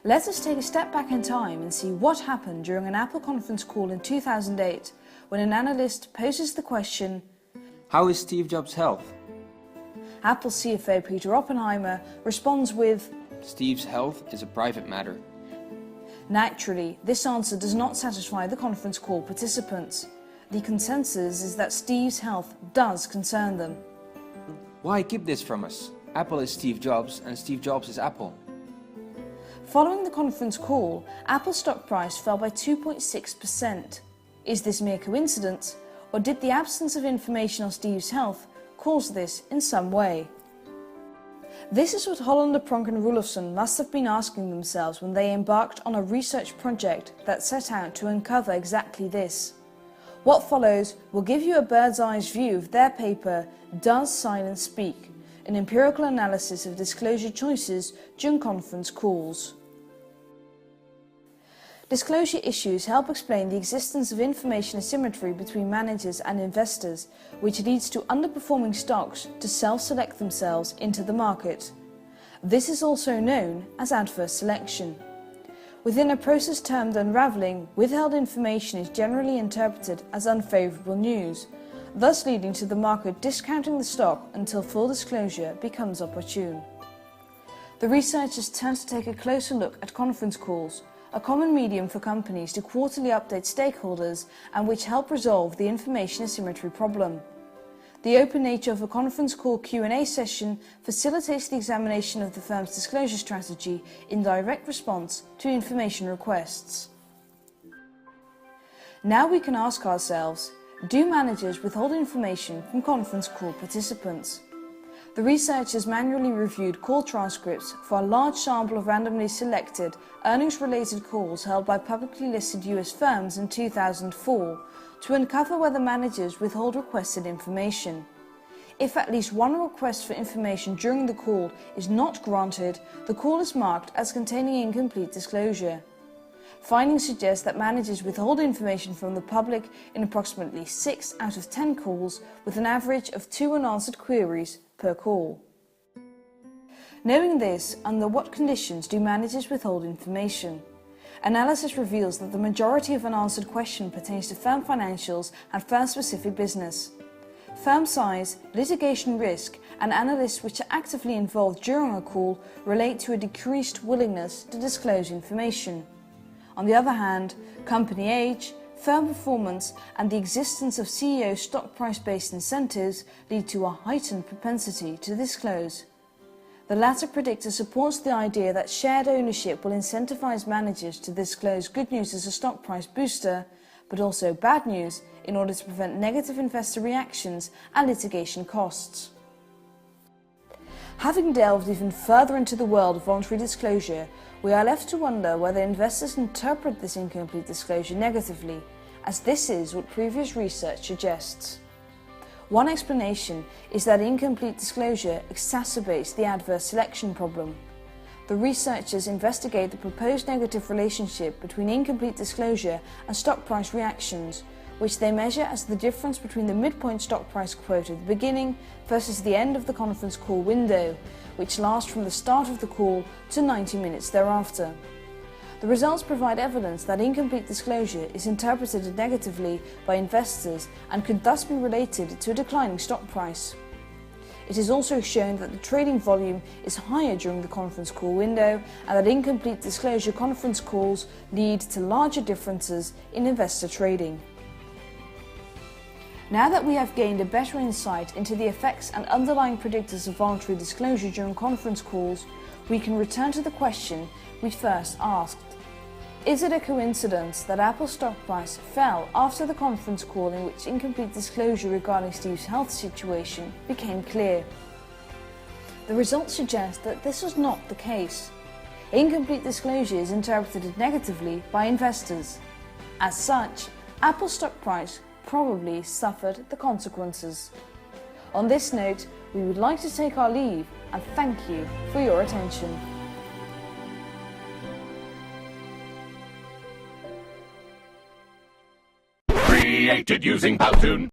Let us take a step back in time and see what happened during an Apple conference call in 2008 when an analyst poses the question, "How is Steve Jobs' health?" Apple CFO Peter Oppenheimer responds with, "Steve's health is a private matter." Naturally, this answer does not satisfy the conference call participants. The consensus is that Steve's health does concern them. Why keep this from us? Apple is Steve Jobs and Steve Jobs is Apple. Following the conference call, Apple's stock price fell by 2.6%. Is this mere coincidence, or did the absence of information on Steve's health cause this in some way? This is what Hollander, Pronk and Roelofsen must have been asking themselves when they embarked on a research project that set out to uncover exactly this. What follows will give you a bird's-eye view of their paper, Does Silence Speak? An empirical analysis of disclosure choices during conference calls. Disclosure issues help explain the existence of information asymmetry between managers and investors, which leads to underperforming stocks to self-select themselves into the market. This is also known as adverse selection. Within a process termed unravelling, withheld information is generally interpreted as unfavourable news, thus leading to the market discounting the stock until full disclosure becomes opportune. The researchers turn to take a closer look at conference calls, a common medium for companies to quarterly update stakeholders and which help resolve the information asymmetry problem. The open nature of a conference call Q&A session facilitates the examination of the firm's disclosure strategy in direct response to information requests. Now we can ask ourselves, do managers withhold information from conference call participants? The researchers manually reviewed call transcripts for a large sample of randomly selected earnings-related calls held by publicly listed US firms in 2004 to uncover whether managers withhold requested information. If at least one request for information during the call is not granted, the call is marked as containing incomplete disclosure. Findings suggest that managers withhold information from the public in approximately 6 out of 10 calls, with an average of 2 unanswered queries per call. Knowing this, under what conditions do managers withhold information? Analysis reveals that the majority of unanswered questions pertains to firm financials and firm-specific business. Firm size, litigation risk, and analysts which are actively involved during a call relate to a decreased willingness to disclose information. On the other hand, company age, firm performance, and the existence of CEO stock price-based incentives lead to a heightened propensity to disclose. The latter predictor supports the idea that shared ownership will incentivize managers to disclose good news as a stock price booster, but also bad news in order to prevent negative investor reactions and litigation costs. Having delved even further into the world of voluntary disclosure, we are left to wonder whether investors interpret this incomplete disclosure negatively, as this is what previous research suggests. One explanation is that incomplete disclosure exacerbates the adverse selection problem. The researchers investigate the proposed negative relationship between incomplete disclosure and stock price reactions, which they measure as the difference between the midpoint stock price quote at the beginning versus the end of the conference call window, which lasts from the start of the call to 90 minutes thereafter. The results provide evidence that incomplete disclosure is interpreted negatively by investors and could thus be related to a declining stock price. It is also shown that the trading volume is higher during the conference call window and that incomplete disclosure conference calls lead to larger differences in investor trading. Now that we have gained a better insight into the effects and underlying predictors of voluntary disclosure during conference calls, we can return to the question we first asked. Is it a coincidence that Apple's stock price fell after the conference call in which incomplete disclosure regarding Steve's health situation became clear? The results suggest that this was not the case. Incomplete disclosure is interpreted negatively by investors. As such, Apple's stock price probably suffered the consequences. On this note, we would like to take our leave and thank you for your attention. Created using Powtoon.